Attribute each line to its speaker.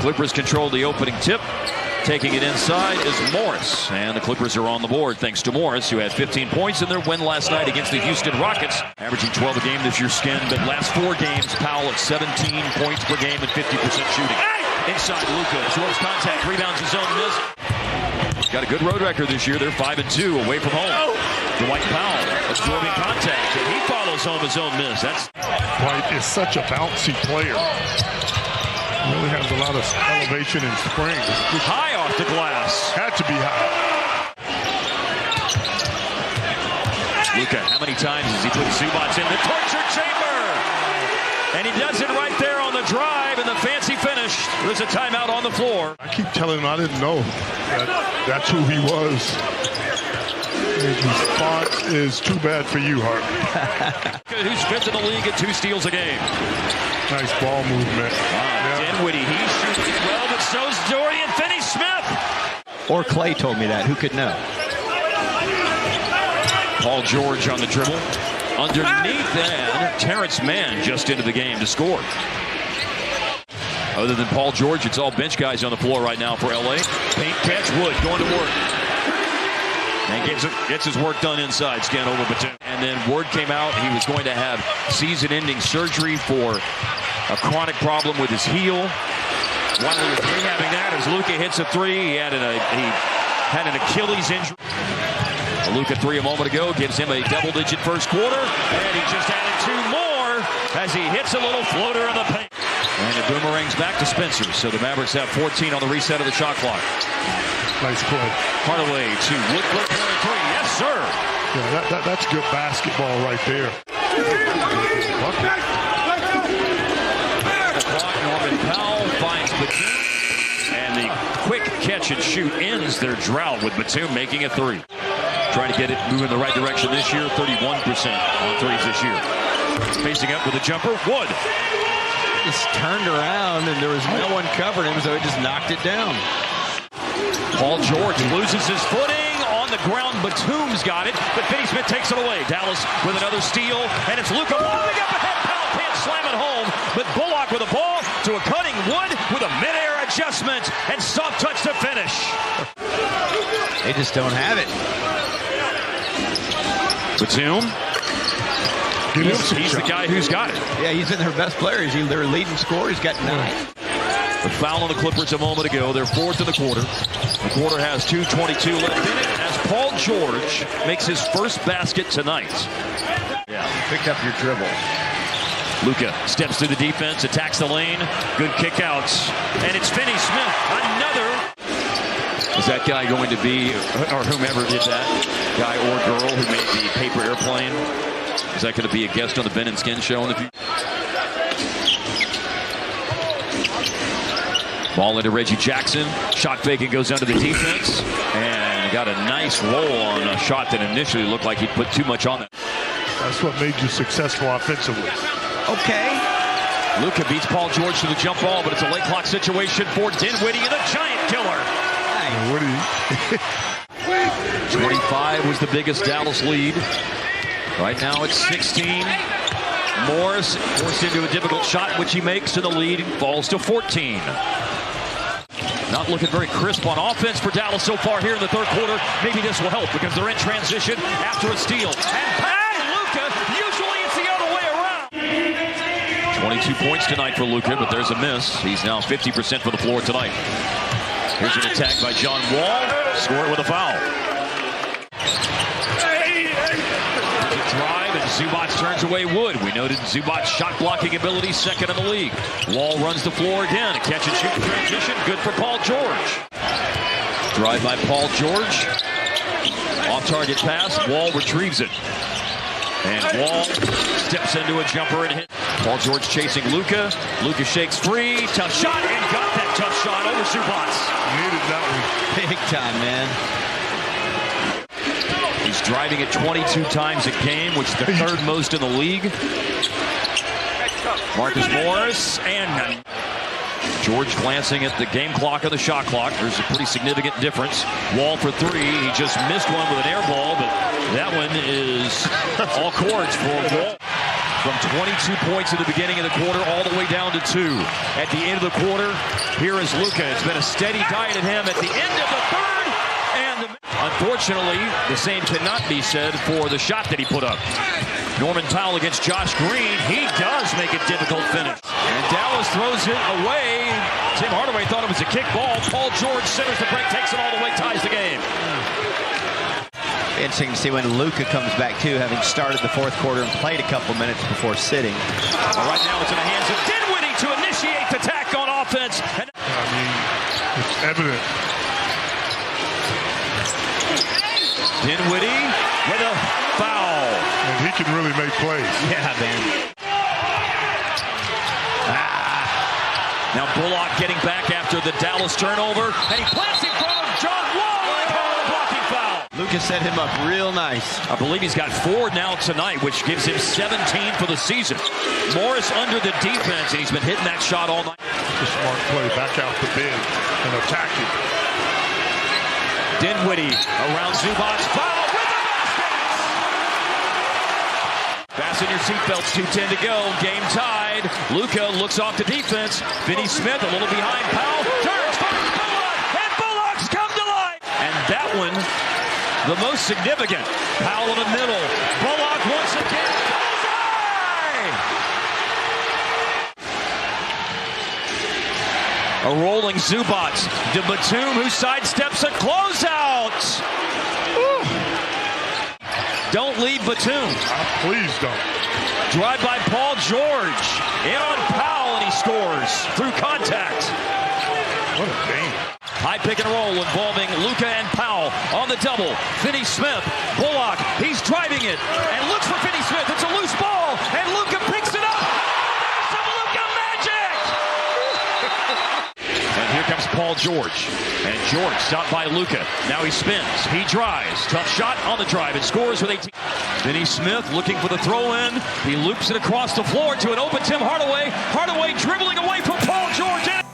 Speaker 1: Clippers control the opening tip. Taking it inside is Morris, and the Clippers are on the board thanks to Morris, who had 15 points in their win last night against the Houston Rockets, averaging 12 a game this year. Skin, but last 4 games, Powell at 17 points per game and 50% shooting. Inside, Luka absorbs contact, rebounds his own miss. Got a good road record this year. They're 5-2 away from home. Dwight Powell absorbing contact, and he follows home his own miss.
Speaker 2: Dwight is such a bouncy player. Really has a lot of elevation and spring.
Speaker 1: High off the glass.
Speaker 2: Had to be high.
Speaker 1: Luka, how many times has he put Zubac in the torture chamber? And he does it right there on the drive and the fancy finish. There's a timeout on the floor.
Speaker 2: I keep telling him I didn't know that's who he was. His response is too bad for you, Hart.
Speaker 1: Who's 5th in the league at 2 steals a game.
Speaker 2: Nice ball movement.
Speaker 1: Dinwiddie, he's shooting well, but so's Dorian Finney-Smith.
Speaker 3: Or Clay told me that. Who could know?
Speaker 1: Paul George on the dribble. Underneath, and Terrence Mann just into the game to score. Other than Paul George, it's all bench guys on the floor right now for LA. Paint catch, Wood going to work. And gets his work done inside, Scan over Batum. And then word came out he was going to have season-ending surgery for a chronic problem with his heel. While he was rehabbing that, as Luka hits a 3, he had an Achilles injury. A Luka 3 a moment ago gives him a double-digit first quarter, and he just added 2 more as he hits a little floater in the paint. And it boomerangs back to Spencer, so the Mavericks have 14 on the reset of the shot clock.
Speaker 2: Nice play.
Speaker 1: Hardaway to Woodford for a 3. Yes, sir.
Speaker 2: Yeah, that's good basketball right there.
Speaker 1: The clock, Norman Powell finds Batum, and the quick catch and shoot ends their drought with Batum making a 3. Trying to get it moving in the right direction this year, 31% on threes this year. Facing up with a jumper, Wood.
Speaker 3: Just turned around, and there was no one covering him, so he just knocked it down.
Speaker 1: Paul George loses his footing on the ground. Batum's got it, but Finney-Smith takes it away. Dallas with another steal, and it's Luka lobbing up ahead. Powell can't slam it home, but Bullock with a ball to a cutting Wood with a midair adjustment and soft touch to finish.
Speaker 3: They just don't have it.
Speaker 1: Batum. He's the guy who's got it.
Speaker 3: Yeah, he's in their best player. He's their leading scorer. He's got 9.
Speaker 1: The foul on the Clippers a moment ago. They're 4th in the quarter. The quarter has 2:22 left in it as Paul George makes his first basket tonight.
Speaker 3: Yeah, pick up your dribble.
Speaker 1: Luka steps through the defense, attacks the lane. Good kick outs. And it's Finney-Smith. Another. Is that guy going to be, or whomever did that, guy or girl who made the paper airplane, is that going to be a guest on the Ben and Skin show in the future? Ball into Reggie Jackson. Shot faking goes under the defense. And got a nice roll on a shot that initially looked like he'd put too much on it.
Speaker 2: That's what made you successful offensively.
Speaker 3: Okay.
Speaker 1: Luka beats Paul George to the jump ball, but it's a late clock situation for Dinwiddie and a giant killer.
Speaker 2: Nice.
Speaker 1: 25 was the biggest Dallas lead. Right now it's 16. Morris forced into a difficult shot, which he makes, and the lead falls to 14. Not looking very crisp on offense for Dallas so far here in the third quarter. Maybe this will help because they're in transition after a steal. And Luka, usually it's the other way around. 22 points tonight for Luka, but there's a miss. He's now 50% for the floor tonight. Here's an attack by John Wall. Score it with a foul. Drive, and Zubac turns away Wood. We noted Zubac's shot blocking ability, 2nd in the league. Wall runs the floor again. A catch and shoot transition, good for Paul George. Drive by Paul George. Off target pass, Wall retrieves it. And Wall steps into a jumper and hit. Paul George chasing Luka. Luka shakes free, tough shot, and got that tough shot over Zubac.
Speaker 2: Needed that one.
Speaker 3: Big time, man.
Speaker 1: He's driving it 22 times a game, which is the 3rd most in the league. Marcus Morris and George glancing at the game clock and the shot clock. There's a pretty significant difference. Wall for 3. He just missed one with an air ball, but that one is all chords for Wall. From 22 points at the beginning of the quarter all the way down to 2 at the end of the quarter. Here is Luka. It's been a steady diet of him at the end of the third. And unfortunately, the same cannot be said for the shot that he put up. Norman Powell against Josh Green. He does make a difficult finish. And Dallas throws it away. Tim Hardaway thought it was a kick ball. Paul George centers the break, takes it all the way, ties the game.
Speaker 3: Interesting to see when Luka comes back, too, having started the fourth quarter and played a couple minutes before sitting.
Speaker 1: Well, right now it's in the hands of Dinwiddie to initiate the attack on offense. And
Speaker 2: I mean, it's evident.
Speaker 1: Dinwiddie with a foul.
Speaker 2: And he can really make plays.
Speaker 3: Yeah, man.
Speaker 1: Now Bullock getting back after the Dallas turnover. And he plants in front of John Wall. And call a blocking foul.
Speaker 3: Luka set him up real nice.
Speaker 1: I believe he's got 4 now tonight, which gives him 17 for the season. Morris under the defense, and he's been hitting that shot all night.
Speaker 2: A smart play, back out the bid and attack it.
Speaker 1: Dinwiddie around Zubac's foul with the basket. Fasten your seatbelts, 2:10 to go, game tied. Luka looks off the defense. Finney Smith a little behind Powell, turns, finds Bullock, and Bullock's come to life. And that one, the most significant. Powell in the middle. Bullock once again. Bullseye! A rolling Zubac to Batum, who sidesteps a closeout. Woo. Don't leave Batum.
Speaker 2: Please don't.
Speaker 1: Drive by Paul George. In on Powell, and he scores through contact.
Speaker 2: What a game.
Speaker 1: High pick and roll involving Luka and Powell on the double. Finney Smith, Bullock, he's driving it and looks for Finney Smith. It's a loose ball, and Luka picks it up. Some Luka magic! And here comes Paul George. And George stopped by Luka. Now he spins, he drives. Tough shot on the drive and scores with 18. Finney Smith looking for the throw-in. He loops it across the floor to an open Tim Hardaway. Hardaway dribbling away from Paul George.